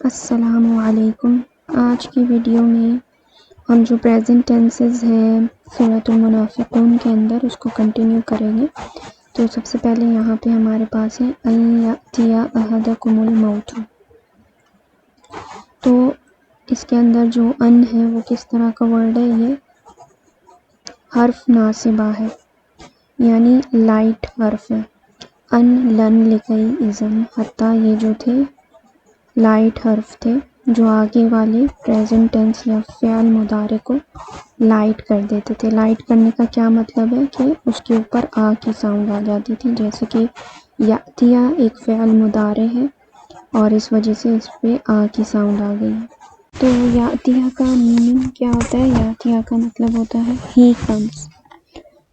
السلام علیکم۔ آج کی ویڈیو میں ہم جو پریزنٹ ٹینسز ہیں سورۃ المنافقون کے اندر اس کو کنٹینیو کریں گے۔ تو سب سے پہلے یہاں پہ ہمارے پاس ہے ان یأتی احدکم الموت۔ تو اس کے اندر جو ان ہے وہ کس طرح کا ورڈ ہے؟ یہ حرف ناصبہ ہے، یعنی لائٹ حرف ہے۔ ان لن لکئی اذن، حتیٰ یہ جو تھے لائٹ حرف تھے جو آگے والے پریزنٹ ٹینس یا فعل مضارع کو لائٹ کر دیتے تھے۔ لائٹ کرنے کا کیا مطلب ہے کہ اس کے اوپر آ کی ساؤنڈ آ جاتی تھی، جیسے کہ یأتیہ ایک فعل مضارع ہے اور اس وجہ سے اس پہ آ کی ساؤنڈ آ گئی ہے۔ تو یأتیہ کا میننگ کیا ہوتا ہے؟ یأتیہ کا مطلب ہوتا ہے ہی کمز۔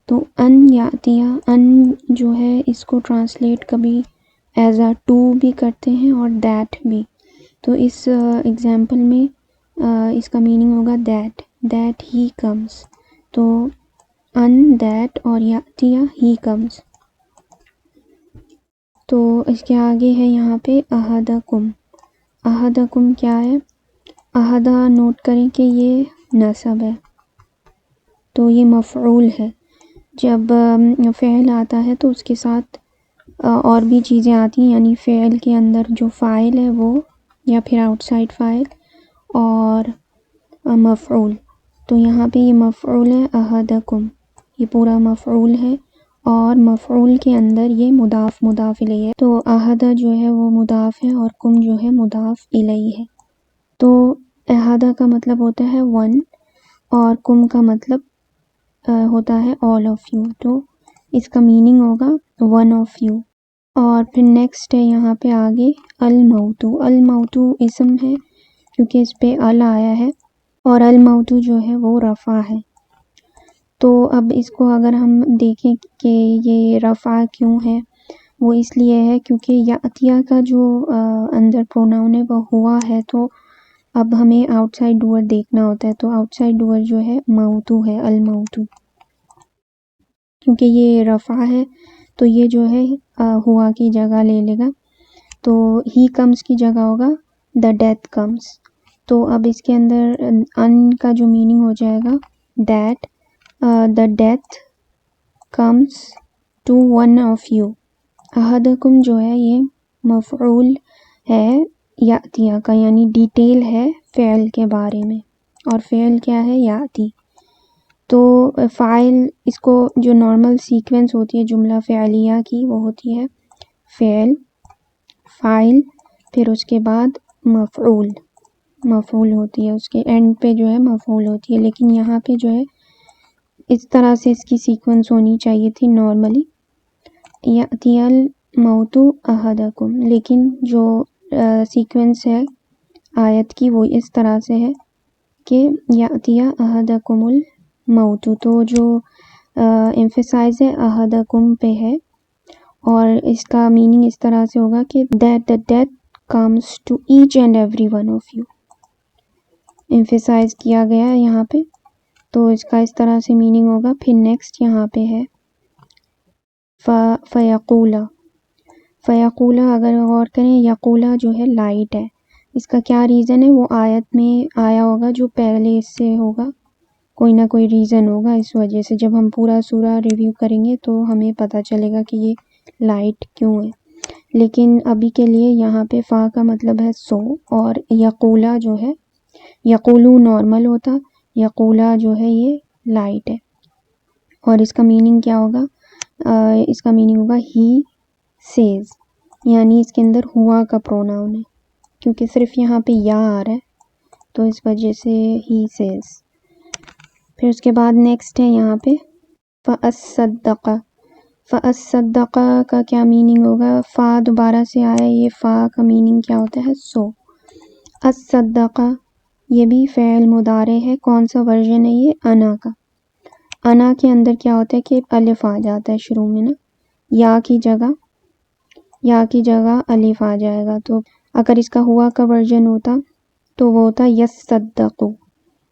تو ان یأتیہ، ان جو ہے اس کو ٹرانسلیٹ کبھی ایز اے ٹو بھی کرتے ہیں اور دیٹ بھی۔ تو اس ایگزامپل میں اس کا میننگ ہوگا دیٹ ہی کمز۔ تو ان دیٹ اور یأتیہ ہی کمز۔ تو اس کے آگے ہے یہاں پہ احدکم۔ احدکم کیا ہے؟ احدہ نوٹ کریں کہ یہ نصب ہے، تو یہ مفعول ہے۔ جب فعل آتا ہے تو اس کے ساتھ اور بھی چیزیں آتی ہیں، یعنی فعل کے اندر جو فاعل ہے وہ یا پھر آؤٹ سائڈ فاعل اور مفعول۔ تو یہاں پہ یہ مفعول ہے احدکم، یہ پورا مفعول ہے اور مفعول کے اندر یہ مضاف الیہ ہے۔ تو احدہ جو ہے وہ مضاف ہے اور کم جو ہے مضاف الیہ ہے۔ تو احدہ کا مطلب ہوتا ہے ون اور کم کا مطلب ہوتا ہے آل آف یو، تو اس کا میننگ ہوگا ون آف یو۔ اور پھر نیکسٹ ہے یہاں پہ آگے الموت۔ الموت اسم ہے کیونکہ اس پہ ال آیا ہے اور الموت جو ہے وہ رفع ہے۔ تو اب اس کو اگر ہم دیکھیں کہ یہ رفع کیوں ہے، وہ اس لیے ہے کیونکہ یأتیہ کا جو اندر پروناؤن ہے وہ ہوا ہے، تو اب ہمیں آؤٹ سائڈ ڈوور دیکھنا ہوتا ہے۔ تو آؤٹ سائڈ ڈوور جو ہے موتو ہے، الموتو، کیونکہ یہ رفع ہے تو یہ جو ہے ہوا کی جگہ لے لے گا، تو ہی کمز کی جگہ ہوگا دا ڈیتھ کمز۔ تو اب اس کے اندر ان کا جو میننگ ہو جائے گا that the death comes to one of you. احدکم جو ہے یہ مفعول ہے یأتیہ کا، یعنی ڈیٹیل ہے فعل کے بارے میں، اور فعل کیا ہے؟ یأتی۔ تو فاعل، اس کو جو نارمل سیکوینس ہوتی ہے جملہ فعلیہ کی وہ ہوتی ہے فعل، فاعل، پھر اس کے بعد مفعول ہوتی ہے، اس کے اینڈ پہ جو ہے مفعول ہوتی ہے، لیکن یہاں پہ جو ہے اس طرح سے اس کی سیکوینس ہونی چاہیے تھی نارملی، یأتی الموت احدکم، لیکن جو سیکوینس ہے آیت کی وہ اس طرح سے ہے کہ یأتی احدکم الموت۔ تو جو ایمفیسائز ہے احدکم پہ ہے اور اس کا میننگ اس طرح سے ہوگا کہ that the death comes to each and every one of you، emphasize کیا گیا ہے یہاں پہ، تو اس کا اس طرح سے میننگ ہوگا۔ پھر نیکسٹ یہاں پہ ہے فیقولا۔ فیقولا اگر غور کریں، یقولا جو ہے لائٹ ہے، اس کا کیا ریزن ہے؟ وہ آیت میں آیا ہوگا جو پہلے اس سے ہوگا، کوئی نہ کوئی ریزن ہوگا، اس وجہ سے جب ہم پورا سورہ ریویو کریں گے تو ہمیں پتہ چلے گا کہ یہ لائٹ کیوں ہے۔ لیکن ابھی کے لیے یہاں پہ فا کا مطلب ہے سو، اور یقولا جو ہے، یقولو نارمل ہوتا، یقولا جو ہے یہ لائٹ ہے، اور اس کا میننگ کیا ہوگا؟ اس کا میننگ ہوگا ہی سیز، یعنی اس کے اندر ہوا کا پروناؤن ہے، کیونکہ صرف یہاں پہ یا آ رہا ہے تو اس وجہ سے ہی سیز۔ پھر اس کے بعد نیکسٹ ہے یہاں پہ فَأَصَّدَّقَ۔ فَأَصَّدَّقَ کا کیا میننگ ہوگا؟ فا دوبارہ سے آیا، یہ فا کا میننگ کیا ہوتا ہے؟ سو۔ اصدق یہ بھی فعل مضارع ہے، کون سا ورژن ہے یہ؟ انا کا۔ انا کے اندر کیا ہوتا ہے کہ الف آ جاتا ہے شروع میں نا، یا کی جگہ الف آ جائے گا، تو اگر اس کا ہوا کا ورژن ہوتا تو وہ ہوتا یصدقو،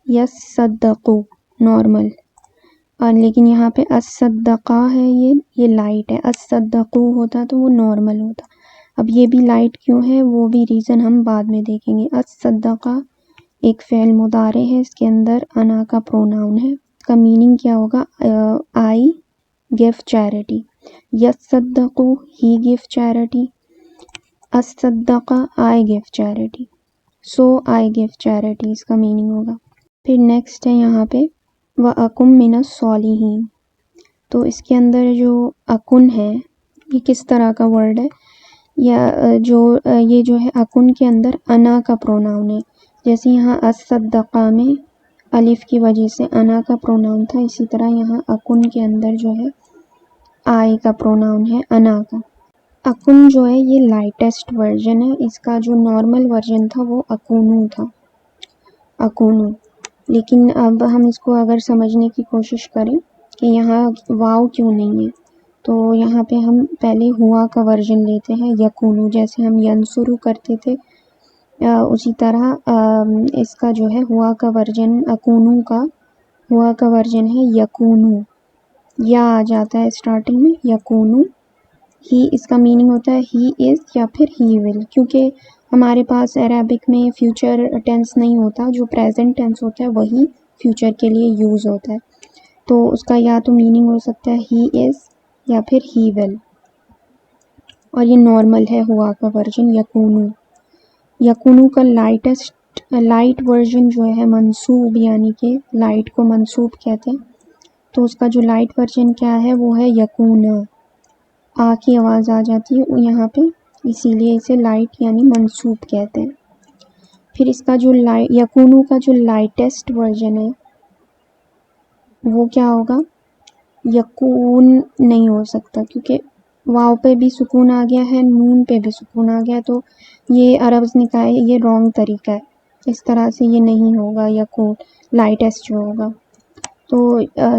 یصدقو نارمل، اور لیکن یہاں پہ اصدقہ ہے، یہ لائٹ ہے، اصدقو ہوتا تو وہ نارمل ہوتا، اب یہ بھی لائٹ کیوں ہے وہ بھی ریزن ہم بعد میں دیکھیں گے. اتصدقہ ایک فعل مضارع ہے، اس کے اندر انا کا پروناؤن ہے. اس کا میننگ کیا ہوگا؟ آئی گیو چیریٹی. یتصدقو ہی گیو چیریٹی. اصدقہ آئی گیو چیریٹی. سو آئی گیو چیریٹی اس کا میننگ ہوگا. پھر نیکسٹ ہے یہاں پہ وَأَكُن مِّنَ الصَّالِحِينَ. تو اس کے اندر جو اکن ہے یہ کس طرح کا ورڈ ہے؟ یا یہ جو ہے اکن کے اندر انا کا پروناؤن ہے. جیسے یہاں اصدقہ میں الف کی وجہ سے انا کا پروناؤن تھا، اسی طرح یہاں اکن کے اندر جو ہے آئی کا پروناؤن ہے انا کا. اکن جو ہے یہ لائٹسٹ ورژن ہے، اس کا جو نارمل ورژن تھا وہ اکونو تھا، اکونو. لیکن اب ہم اس کو اگر سمجھنے کی کوشش کریں کہ یہاں واو کیوں نہیں ہے، تو یہاں پہ ہم پہلے ہوا کا ورژن لیتے ہیں یکونو. جیسے ہم ینصرو کرتے تھے اسی طرح اس کا جو ہے ہوا کا ورژن اکونو کا ہوا کا ورژن ہے یکونو. یا آ جاتا ہے اسٹارٹنگ میں یکونو. ہی اس کا میننگ ہوتا ہے ہی از یا پھر ہی ول، کیونکہ ہمارے پاس عربک میں فیوچر ٹینس نہیں ہوتا، جو پریزنٹ ٹینس ہوتا ہے وہی فیوچر کے لیے یوز ہوتا ہے. تو اس کا یا تو میننگ ہو سکتا ہے ہی از یا پھر ہی ول، اور یہ نارمل ہے ہوا کا ورژن یکونو. یکونو کا لائٹ ورژن جو ہے منصوب، یعنی کہ لائٹ کو منصوب کہتے ہیں، تو اس کا جو لائٹ ورژن کیا ہے وہ ہے یکونا. آ کی آواز آ جاتی ہے یہاں پہ، اسی لیے اسے لائٹ یعنی منصوب کہتے ہیں. پھر اس کا جو یکونو کا جو لائٹسٹ ورژن ہے وہ کیا ہوگا؟ یکون نہیں ہو سکتا، کیونکہ واو پہ بھی سکون آ گیا ہے، نون پہ بھی سکون آ گیا، تو یہ عربز نے کہا ہے یہ رانگ طریقہ ہے، اس طرح سے یہ نہیں ہوگا. یکون لائٹسٹ جو ہوگا، تو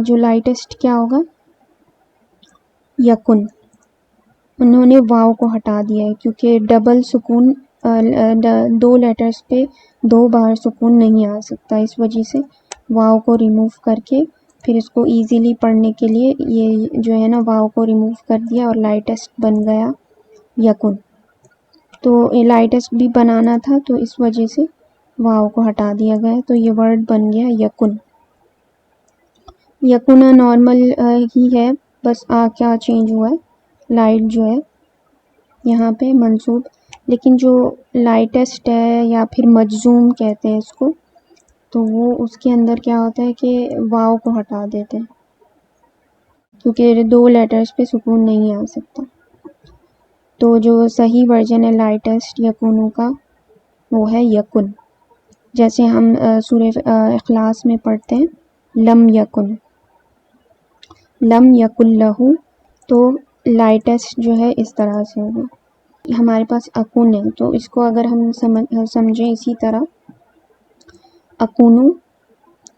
جو لائٹسٹ کیا ہوگا؟ یکن. انہوں نے واو کو ہٹا دیا ہے کیونکہ ڈبل سکون دو لیٹرز پہ دو بار سکون نہیں آ سکتا، اس وجہ سے واو کو ریموو کر کے پھر اس کو ایزیلی پڑھنے کے لیے یہ جو ہے نا واو کو ریموو کر دیا اور لائٹسٹ بن گیا یکن. تو لائٹسٹ بھی بنانا تھا تو اس وجہ سے واو کو ہٹا دیا گیا، تو یہ ورڈ بن گیا یکن. یکنا نارمل ہی ہے، بس آ کیا چینج ہوا ہے، لائٹ جو ہے یہاں پہ منصوب. لیکن جو لائٹسٹ ہے یا پھر مجزوم کہتے ہیں اس کو، تو وہ اس کے اندر کیا ہوتا ہے کہ واو کو ہٹا دیتے ہیں کیونکہ دو لیٹرز پہ سکون نہیں آ سکتا. تو جو صحیح ورژن ہے لائٹسٹ یکونو کا وہ ہے یکن. جیسے ہم سورہ اخلاص میں پڑھتے ہیں لم یکن، لم یکن لہو، تو لائٹسٹ جو ہے اس طرح سے ہوگا. ہمارے پاس اکن ہے تو اس کو اگر ہم سمجھیں اسی طرح، اکونو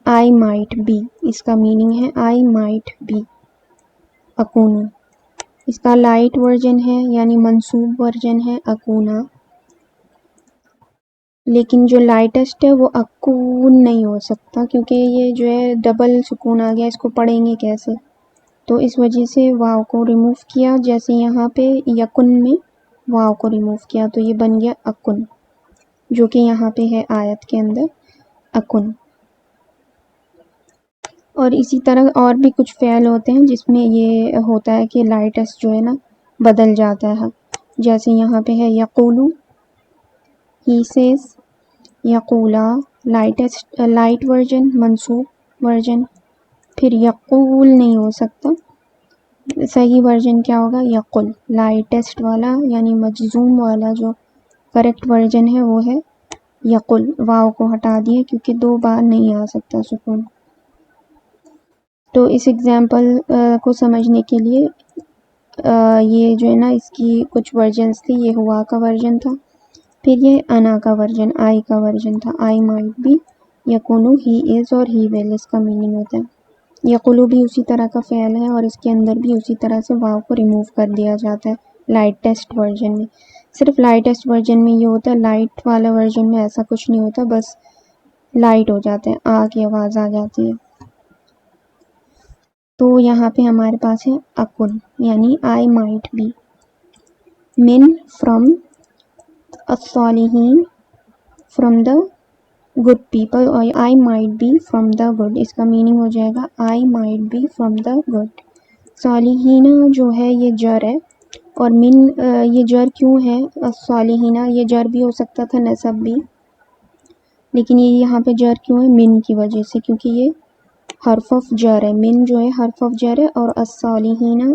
آئی مائٹ بی، اس کا میننگ ہے آئی مائٹ بی اکونو. اس کا لائٹ ورژن ہے یعنی منصوب ورژن ہے اکونا، لیکن جو لائٹسٹ ہے وہ اکون نہیں ہو سکتا کیونکہ یہ جو ہے ڈبل سکون آ گیا، اس کو پڑھیں گے کیسے؟ تو اس وجہ سے واو کو ریموو کیا، جیسے یہاں پہ یکن میں واو کو ریموو کیا تو یہ بن گیا اکن، جو کہ یہاں پہ ہے آیت کے اندر اکن. اور اسی طرح اور بھی کچھ فعل ہوتے ہیں جس میں یہ ہوتا ہے کہ لائٹسٹ جو ہے نا بدل جاتا ہے. جیسے یہاں پہ ہے یقولو، ہی سیز، یقولا لائٹسٹ لائٹ ورژن منصوب ورژن. پھر یقول نہیں ہو سکتا، صحیح ورژن کیا ہوگا؟ یقل. لائٹسٹ والا یعنی مجزوم والا جو کریکٹ ورژن ہے وہ ہے یقل. واو کو ہٹا دیا کیونکہ دو بار نہیں آ سکتا سکون. تو اس ایگزامپل کو سمجھنے کے لیے یہ جو ہے نا اس کی کچھ ورژنس تھی. یہ ہوا کا ورژن تھا، پھر یہ انا کا ورژن آئی کا ورژن تھا. آئی مائٹ بی، یکونو ہی از اور ہی ول اس کا میننگ ہوتا ہے. یقولو بھی اسی طرح کا فعل ہے اور اس کے اندر بھی اسی طرح سے واو کو ریموو کر دیا جاتا ہے لائٹسٹ ورژن میں. صرف لائٹسٹ ورژن میں یہ ہوتا ہے، لائٹ والا ورژن میں ایسا کچھ نہیں ہوتا، بس لائٹ ہو جاتے ہیں، آ کی آواز آ جاتی ہے. تو یہاں پہ ہمارے پاس ہے اکن یعنی آئی مائٹ بی. من from Saliheen from the good people, اور I might be from the good، اس کا میننگ ہو جائے گا I might be from the good۔ صالحین جو ہے یہ جر ہے، اور من یہ جر کیوں ہے؟ الصالحین یہ جر بھی ہو سکتا تھا، نصب بھی، لیکن یہ یہاں پہ جر کیوں ہے؟ من کی وجہ سے، کیونکہ یہ حرف آف جر ہے، من جو ہے حرف آف جر ہے، اور الصالحین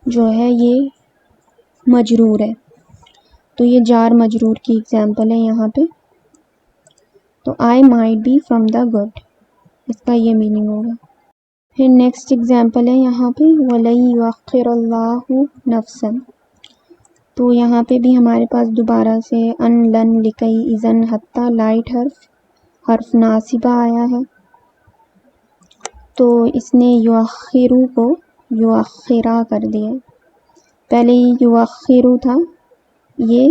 جو ہے یہ مجرور ہے، تو یہ جار مجرور کی ایگزامپل ہے یہاں پہ۔ تو I might be from the good, اس کا یہ میننگ ہوگا۔ پھر نیکسٹ ایگزامپل ہے یہاں پہ وَلَن يُؤَخِّرَ اللَّهُ نَفْسًا، تو یہاں پہ بھی ہمارے پاس دوبارہ سے ان، لن، لکئی، اذن، حتی، لائٹ حرف ناصبہ آیا ہے، تو اس نے یؤخرو کو یؤخرا کر دیا۔ پہلے یؤخرو تھا، یہ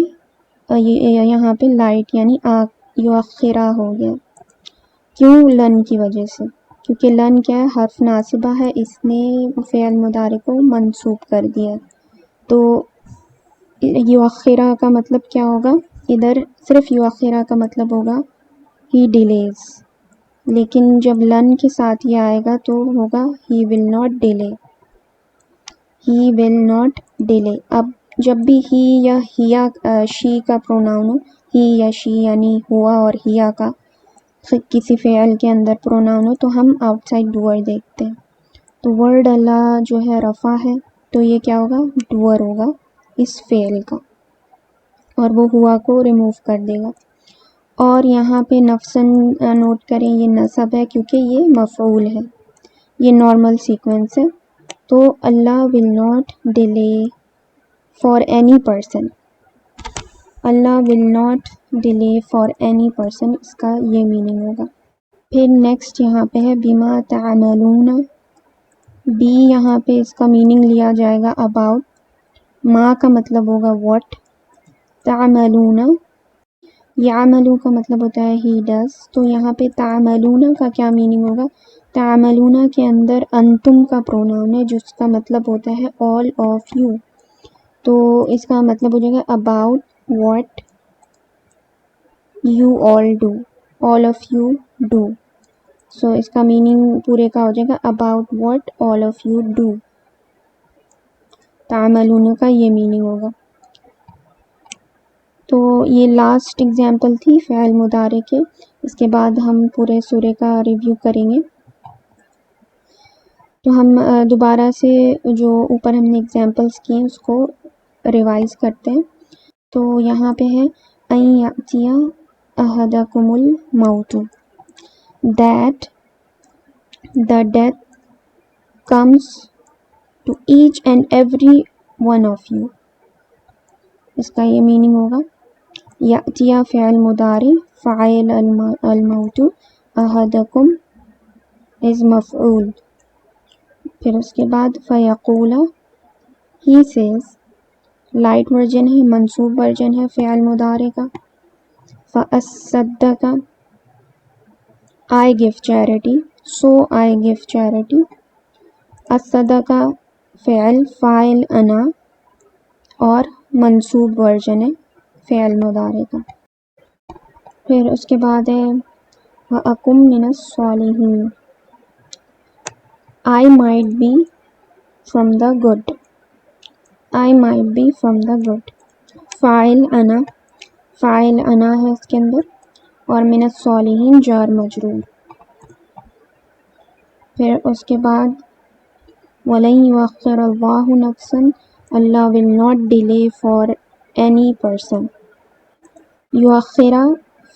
یہاں پہ لائٹ یعنی یؤخرا ہو گیا، کیوں؟ لن کی وجہ سے، کیونکہ لن کیا ہے؟ حرف ناصبہ ہے، اس نے فعل مضارع کو منصوب کر دیا، تو یؤخرا کا مطلب کیا ہوگا؟ ادھر صرف یؤخرا کا مطلب ہوگا ہی ڈیلیز، لیکن جب لن کے ساتھ یہ آئے گا تو ہوگا he will not delay, he will not delay. اب جب بھی ہی یا ہیا شی کا پروناؤن ہو، ہی یا شی یعنی ہوا اور ہیا کا کسی فعل کے اندر پروناؤن ہو، تو ہم آؤٹ سائڈ ڈوور دیکھتے ہیں، تو ورڈ اللہ جو ہے رفع ہے، تو یہ کیا ہوگا؟ ڈوور ہوگا اس فعل کا، اور وہ ہوا کو ریموو کر دے گا۔ اور یہاں پہ نفسن نوٹ کریں، یہ نصب ہے کیونکہ یہ مفعول ہے، یہ نارمل سیکوینس ہے، تو Allah will not delay for any person, Allah will not delay for any person, اس کا یہ میننگ ہوگا۔ پھر نیکسٹ یہاں پہ ہے بما تعملون، بی یہاں پہ اس کا میننگ لیا جائے گا اباؤٹ، ما کا مطلب ہوگا واٹ، تعملون یعملو کا مطلب ہوتا ہے ہی ڈز، تو یہاں پہ تعملون کا کیا میننگ ہوگا؟ تعملون کے اندر انتم کا پروناؤن ہے، جس کا مطلب ہوتا ہے آل آف یو، تو اس کا مطلب ہو جائے گا about what you all do, all of you do, so اس کا میننگ پورے کا ہو جائے گا about what all of you do, تعملون کا یہ میننگ ہوگا۔ تو یہ لاسٹ ایگزامپل تھی فعل مضارع کے، اس کے بعد ہم پورے سورے کا ریویو کریں گے۔ تو ہم دوبارہ سے جو اوپر ہم نے ایگزامپلس کیے اس کو ریوائز کرتے ہیں۔ تو یہاں پہ ہے ان یأتی احدکم الموت، that the death comes to each and every one of you، اس کا یہ میننگ ہوگا یأتی فعل مضارع، فاعل الموت، احدکم از مفعول، پھر اس کے بعد فیقول ہی سیز، لائٹ ورژن ہے، منصوب ورژن ہے فعل مضارع کا، فاصدق I give charity، so I give charity، الصدقہ فعل، فاعل انا، اور منصوب ورژن ہے فعل مضارع کا۔ پھر اس کے بعد ہے وَأَكُن مِّنَ الصَّالِحِينَ، I might be from the good، I might be from the good، فاعل انا، فاعل انا ہے اس کے اندر، اور من الصالحین جار مجرور۔ پھر اس کے بعد وَلَن يُؤَخِّرَ اللَّهُ نَفْسًا، اللہ will not delay for any person، یؤخرا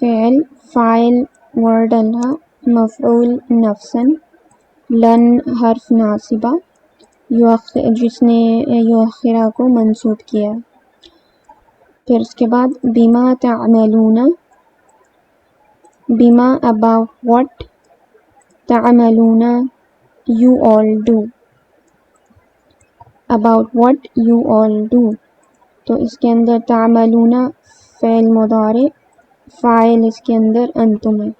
فعل، فاعل ورڈ اللہ، مفعول نفسن، لن حرف ناصبہ، جس نے یؤخرا کو منصوب کیا۔ پھر اس کے بعد بما تعملون، بما about what، تعملون you all do، about what you all do، تو اس کے اندر تعملون فعل مضارع، فاعل اس کے اندر انتم ہے۔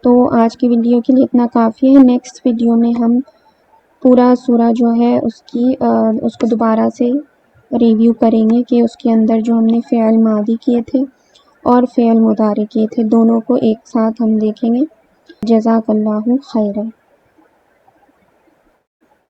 تو آج کی ویڈیو کے لیے اتنا کافی ہے، نیکسٹ ویڈیو میں ہم پورا سورہ جو ہے اس کو دوبارہ سے ریویو کریں گے کہ اس کے اندر جو ہم نے فعل ماضی کیے تھے اور فعل مضارع کیے تھے دونوں کو ایک ساتھ ہم دیکھیں گے۔ جزاک اللہ خیرا۔